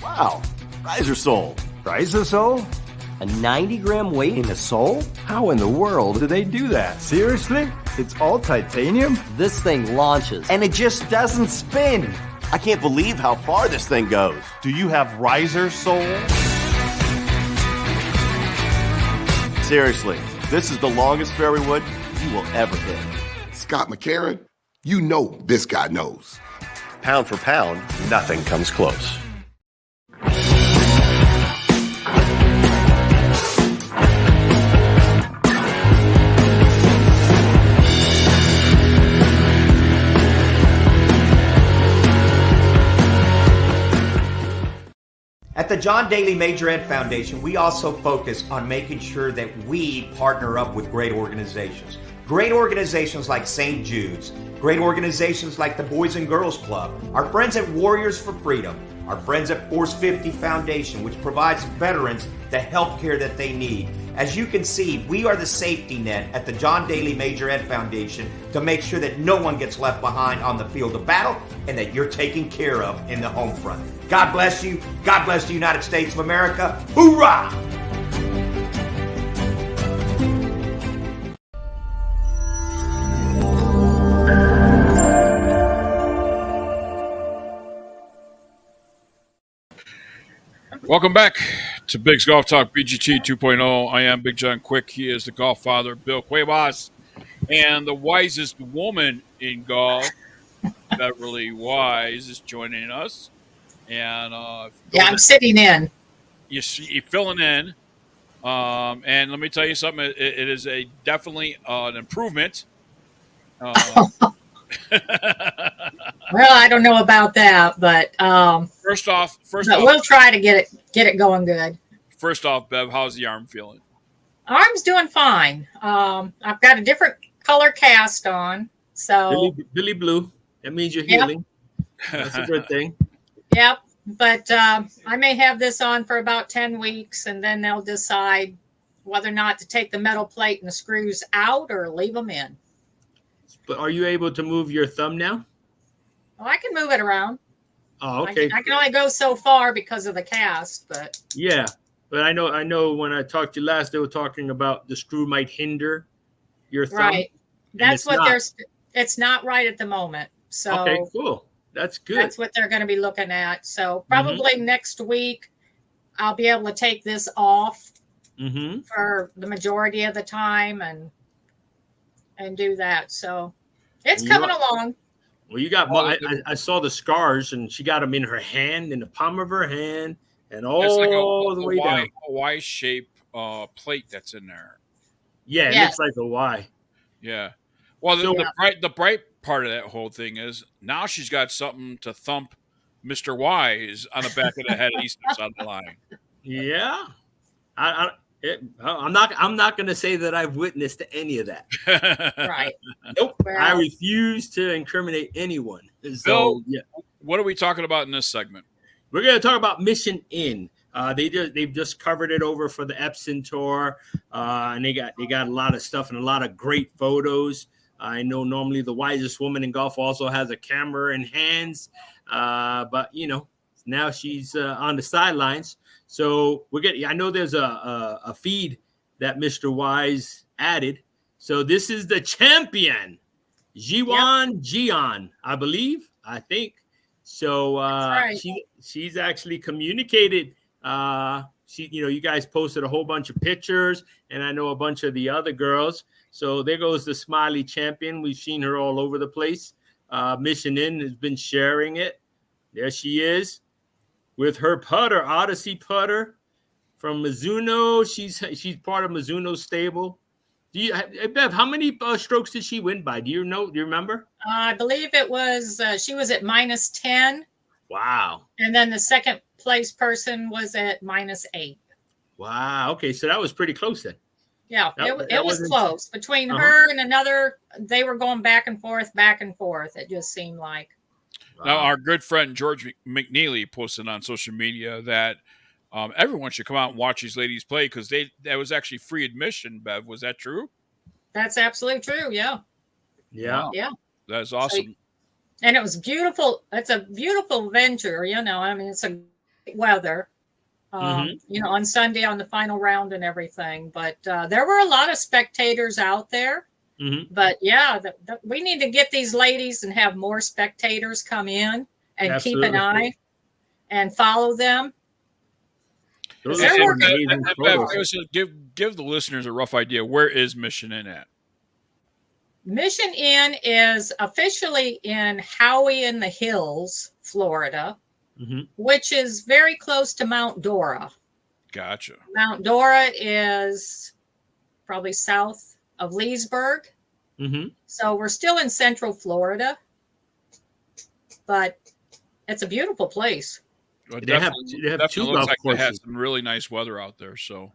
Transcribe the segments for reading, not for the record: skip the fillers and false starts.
Wow, riser sole. Riser sole? A 90-gram weight in a sole? How in the world do they do that? Seriously? It's all titanium? This thing launches. And it just doesn't spin. I can't believe how far this thing goes. Do you have riser sole? Seriously, this is the longest fairy wood you will ever hit. Scott McCarron, you know this guy knows. Pound for pound, nothing comes close. At the John Daly Major Ed Foundation, we also focus on making sure that we partner up with great organizations. Great organizations like St. Jude's, great organizations like the Boys and Girls Club, our friends at Warriors for Freedom, our friends at Force 50 Foundation, which provides veterans the health care that they need. As you can see, we are the safety net at the John Daly Major Ed Foundation to make sure that no one gets left behind on the field of battle and that you're taken care of in the home front. God bless you. God bless the United States of America. Hoorah! Welcome back to Big's Golf Talk BGT 2.0. I am Big John Quick. He is the golf father, Bill Cuevas, and the wisest woman in golf, Beverly Wise, is joining us. And I'm sitting in. You're filling in. And let me tell you something. It is definitely an improvement. Well, I don't know about that, but first off, we'll try to get it going good. First off, Bev, how's the arm feeling? Arm's doing fine. I've got a different color cast on, so Billy Blue. That means you're healing. That's a good thing. Yep, but I may have this on for about 10 weeks, and then they'll decide whether or not to take the metal plate and the screws out or leave them in. But are you able to move your thumb now? Well, I can move it around. Oh, okay. I can only go so far because of the cast, but yeah. But I know when I talked to you last, they were talking about the screw might hinder your thumb. Right. That's what it's not right at the moment. So okay, cool. That's good. That's what they're going to be looking at. So probably next week, I'll be able to take this off for the majority of the time and do that. So it's coming along. Well, you got. I saw the scars, and she got them in her hand, in the palm of her hand, and all the way down. A Y-shaped plate that's in there. Yeah, it looks like a Y. Yeah. Well, the bright part of that whole thing is now she's got something to thump Mr. Wise on the back of the head. He's on the line. Yeah. I'm not going to say that I've witnessed any of that. Right. Nope. Well, I refuse to incriminate anyone. So, yeah. What are we talking about in this segment? We're going to talk about Mission Inn. They've just covered it over for the Epson Tour, and they got a lot of stuff and a lot of great photos. I know normally the wisest woman in golf also has a camera in hands, but now she's on the sidelines. So I know there's a feed that Mr. Wise added. So this is the champion, Jiwon, I think. So right. she's actually communicated. You guys posted a whole bunch of pictures, and I know a bunch of the other girls. So there goes the Smiley champion. We've seen her all over the place. Mission Inn has been sharing it. There she is with her putter, Odyssey putter from Mizuno. She's part of Mizuno's stable. Bev, how many strokes did she win by? Do you remember? I believe it was she was at -10. Wow. And then the second place person was at -8. Wow. Okay, so that was pretty close then. Yeah, it was close. Between her and another, they were going back and forth. It just seemed like. Now, our good friend George McNeely posted on social media that everyone should come out and watch these ladies play because that was actually free admission, Bev. Was that true? That's absolutely true, yeah. Yeah. Wow. Yeah. That's awesome. And it was beautiful. It's a beautiful venture, it's weather. On Sunday on the final round and everything. But there were a lot of spectators out there. But yeah, we need to get these ladies and have more spectators come in and Absolutely. keep an eye and follow them. Those are some amazing photos. Give the listeners a rough idea. Where is Mission Inn at? Mission Inn is officially in Howey in the Hills, Florida, which is very close to Mount Dora. Gotcha. Mount Dora is probably south of Leesburg. So we're still in Central Florida, but it's a beautiful place. Well, They have two looks golf like they had courses. some really nice weather out there. So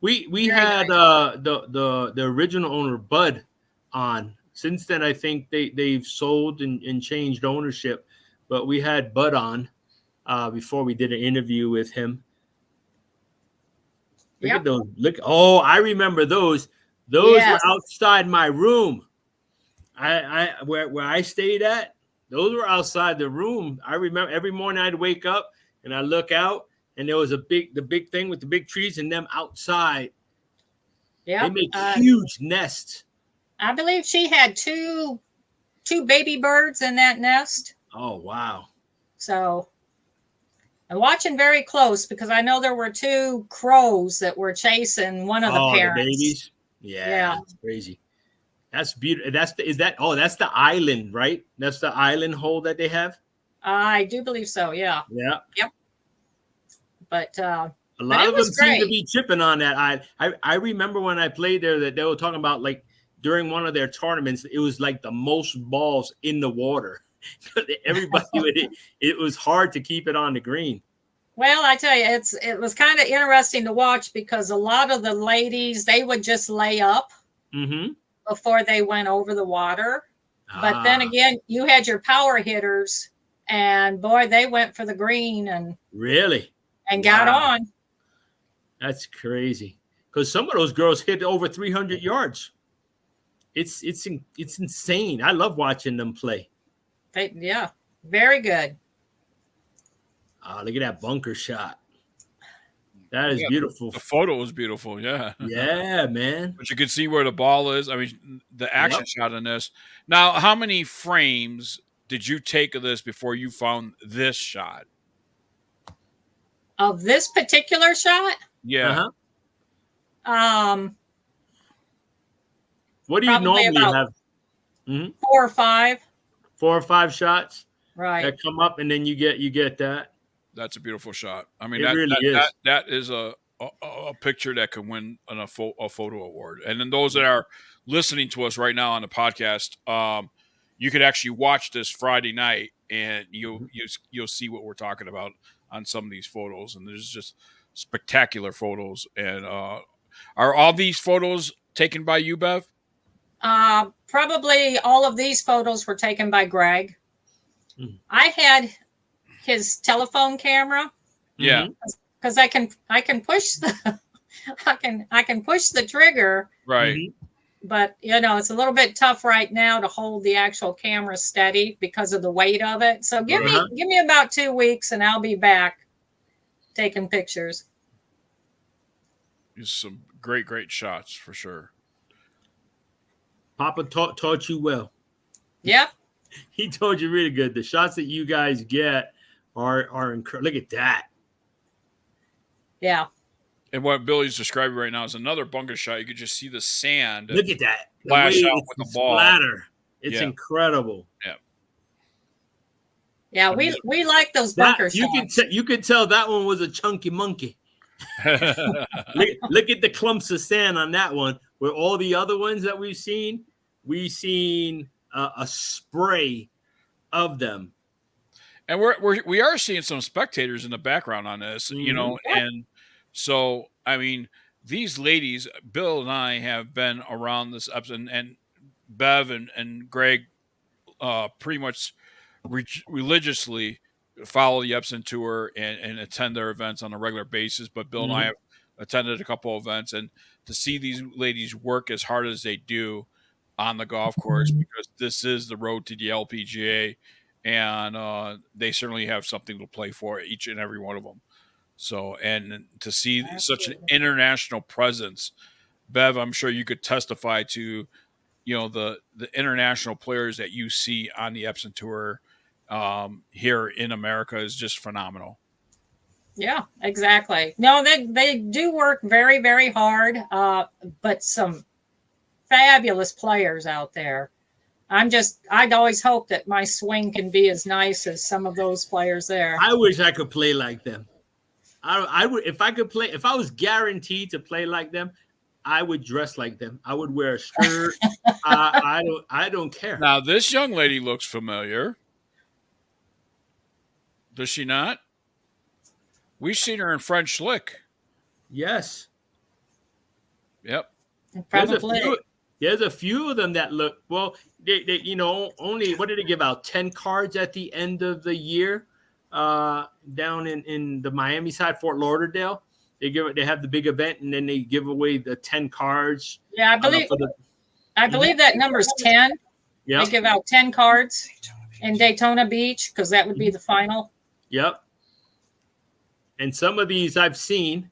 We had the original owner Bud on. Since then, I think they've sold and changed ownership. But we had Bud on before we did an interview with him. Look at those. Oh, I remember those. Those were outside my room. Where I stayed at. Those were outside the room. I remember every morning I'd wake up and I look out, and there was the big thing with the big trees and them outside. Yeah, they make huge nests. I believe she had two baby birds in that nest. Oh wow! So I'm watching very close because I know there were two crows that were chasing one of the parents. The babies. Yeah, that's crazy. That's beautiful. That's the island, right? That's the island hole that they have. I do believe so. Yeah. Yeah. Yep. But a lot of them seem to be chipping on that. I remember when I played there that they were talking about, like, during one of their tournaments, it was like the most balls in the water. Everybody it was hard to keep it on the green. Well, I tell you, it was kind of interesting to watch because a lot of the ladies, they would just lay up before they went over the water. But then again, you had your power hitters, and boy, they went for the green and got on. That's crazy. Because some of those girls hit over 300 yards. It's insane. I love watching them play. Very good. Look at that bunker shot. That is beautiful. The photo was beautiful. Yeah. Yeah, man. But you can see where the ball is. I mean, the action shot in this. Now, how many frames did you take of this before you found this shot? Of this particular shot? Yeah. What do you normally have? 4 or 5. 4 or 5 shots, right? That come up, and then you get that. That's a beautiful shot. I mean, that is a picture that can win a photo award. And then those that are listening to us right now on the podcast, you could actually watch this Friday night, and you'll see what we're talking about on some of these photos. And there's just spectacular photos. And are all these photos taken by you, Bev? Probably all of these photos were taken by Greg. I had his telephone camera. Yeah. Because I can push the I can push the trigger. Right. But it's a little bit tough right now to hold the actual camera steady because of the weight of it. So give me about 2 weeks and I'll be back taking pictures. There's some great shots for sure. Papa taught you well. Yep. He told you really good. The shots that you guys get are incredible. Look at that. Yeah. And what Billy's describing right now is another bunker shot. You could just see the sand. Look at that. Flash out with the ball. Splatter. It's incredible. Yeah. Yeah, we like those bunker shots. You could tell that one was a chunky monkey. Look at the clumps of sand on that one. Where all the other ones that we've seen a spray of them. And we are seeing some spectators in the background on this, and so I mean, these ladies, Bill and I have been around this Epson, and Bev and Greg pretty much religiously follow the Epson Tour and attend their events on a regular basis. But Bill and I have attended a couple of events, and to see these ladies work as hard as they do on the golf course, because this is the road to the LPGA, and they certainly have something to play for, each and every one of them. So, and to see such an international presence, Bev, I'm sure you could testify to, the international players that you see on the Epson Tour here in America is just phenomenal. Yeah, exactly. No, they do work very, very hard, but some fabulous players out there. I'd always hope that my swing can be as nice as some of those players there. I wish I could play like them. I would, if I could play, if I was guaranteed to play like them, I would dress like them. I would wear a skirt. I don't care. Now, this young lady looks familiar. Does she not? We've seen her in French Lick. Yes. Yep. There's a few of them that look, well, they only, what did they give out? 10 cards at the end of the year down in the Miami side, Fort Lauderdale. They have the big event, and then they give away the 10 cards. Yeah, I believe that number's 10. Yeah. They give out 10 cards in Daytona Beach because that would be the final. Yep. And some of these I've seen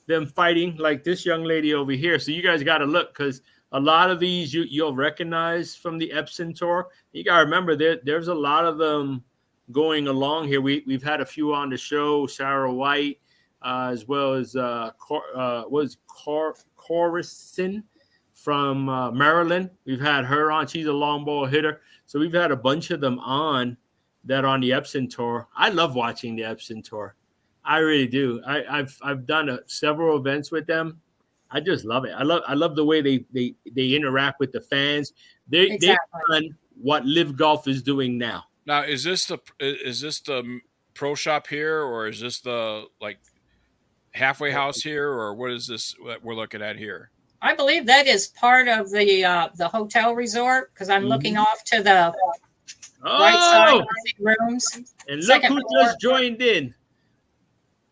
them fighting, like this young lady over here. So you guys got to look, because a lot of these you'll recognize from the Epson Tour. You got to remember there's a lot of them going along here. We've had a few on the show, Sarah White, as well as Corison from Maryland. We've had her on. She's a long ball hitter. So we've had a bunch of them on that on the Epson Tour. I love watching the Epson Tour. I really do. I've done several events with them. I just love it. I love the way they interact with the fans. They've done what Live Golf is doing now. Now, is this the pro shop here, or is this the halfway house here, or what is this that we're looking at here? I believe that is part of the hotel resort, because I'm looking off to the right side of the rooms. And look who just joined in.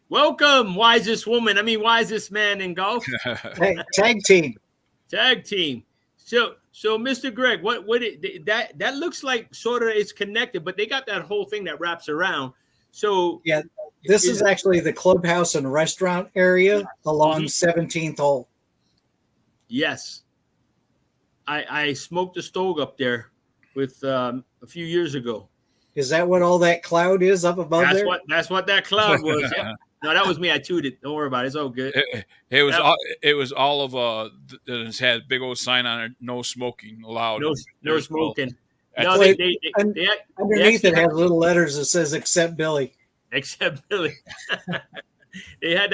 Welcome, wisest woman. Wisest man in golf. Tag team. Tag team. So Mr. Greg, that looks like sort of it's connected, but they got that whole thing that wraps around. So yeah, this is actually the clubhouse and restaurant area along 17th hole. Yes. I smoked a stove up there with a few years ago. Is that what all that cloud is up above there? That's what that cloud was. Yeah. No, that was me. I tooted. Don't worry about it. It's all good. It was all of it had a big old sign on it: no smoking allowed. No smoking. No, underneath it has little letters that says "Except Billy." Except Billy. They have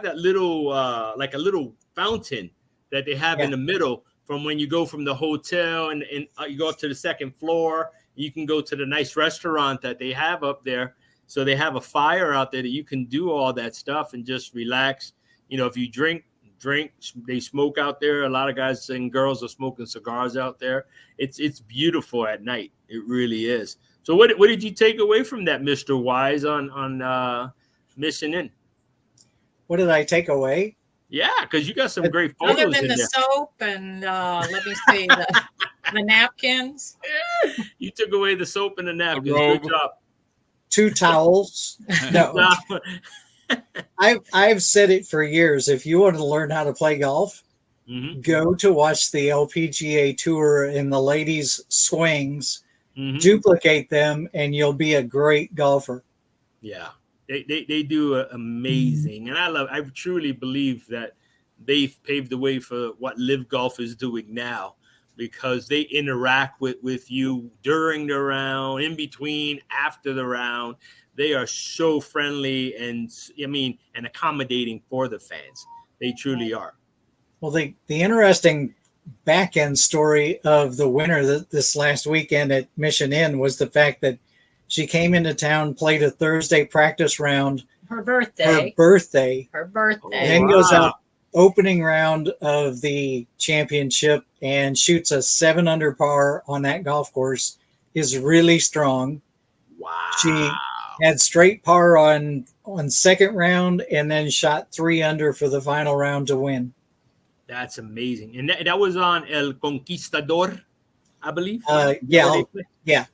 that little like a little fountain that they have in the middle from when you go from the hotel and you go up to the second floor. You can go to the nice restaurant that they have up there. So they have a fire out there that you can do all that stuff and just relax. If you drink, they smoke out there. A lot of guys and girls are smoking cigars out there. It's beautiful at night. It really is. So what did you take away from that, Mr. Wise, on Mission Inn? What did I take away? Yeah, because you got some great photos other than in the there. soap and let me see the napkins. You took away the soap and the napkins. Good job. 2 towels. No. I've said it for years. If you want to learn how to play golf, go to watch the LPGA Tour and the ladies' swings, duplicate them, and you'll be a great golfer. Yeah, they do amazing, and I truly believe that they've paved the way for what Live Golf is doing now, because they interact with you during the round, in between, after the round. They are so friendly and accommodating for the fans. They truly are. Well, the interesting back end story of the winner this last weekend at Mission Inn was the fact that she came into town, played a Thursday practice round. Her birthday. Then goes out opening round of the championship and shoots a 7 under par on that golf course. Is really strong. Wow. She had straight par on second round and then shot 3 under for the final round to win. That's amazing. And that was on El Conquistador, I believe. Yeah.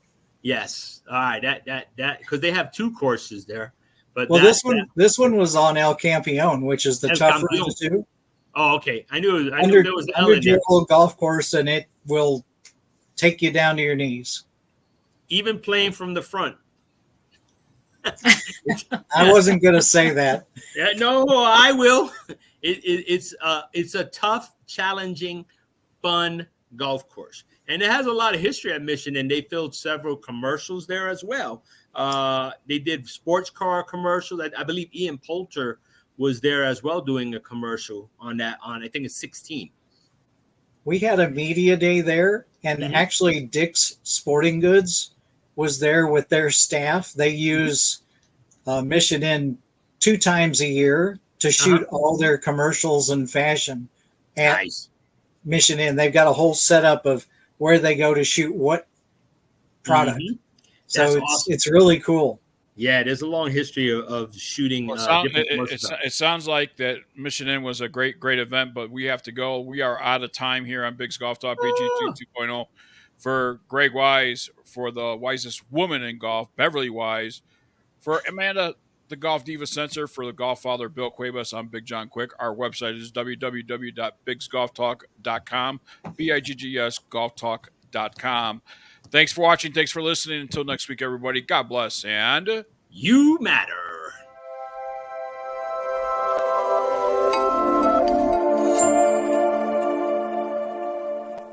Yes. All right. That because they have 2 courses there. But well, this one was on El Campeon, which is the El tougher of Campeon. the two. Oh, okay. I knew there was L in there. 100-year-old golf course, and it will take you down to your knees. Even playing from the front. I wasn't going to say that. Yeah, no, I will. It's a tough, challenging, fun golf course, and it has a lot of history at Mission. And they filmed several commercials there as well. They did sports car commercials. I believe Ian Poulter was there as well doing a commercial on that. I think it's 16. We had a media day there, and actually Dick's Sporting Goods was there with their staff. They use Mission Inn 2 times a year to shoot all their commercials and fashion at Mission Inn. They've got a whole setup of where they go to shoot what product. So it's really cool. Yeah, there's a long history of shooting. It sounds like that Mission Inn was a great event, but we have to go. We are out of time here on Big's Golf Talk BGT 2.0. For Greg Wise, for the wisest woman in golf, Beverly Wise, for Amanda, the Golf Diva Censor, for the Golf Father, Bill Cuevas, I'm Big John Quick. Our website is www.bigsgolftalk.com, BIGGS golftalk.com. Thanks for watching. Thanks for listening. Until next week, everybody, God bless and you matter.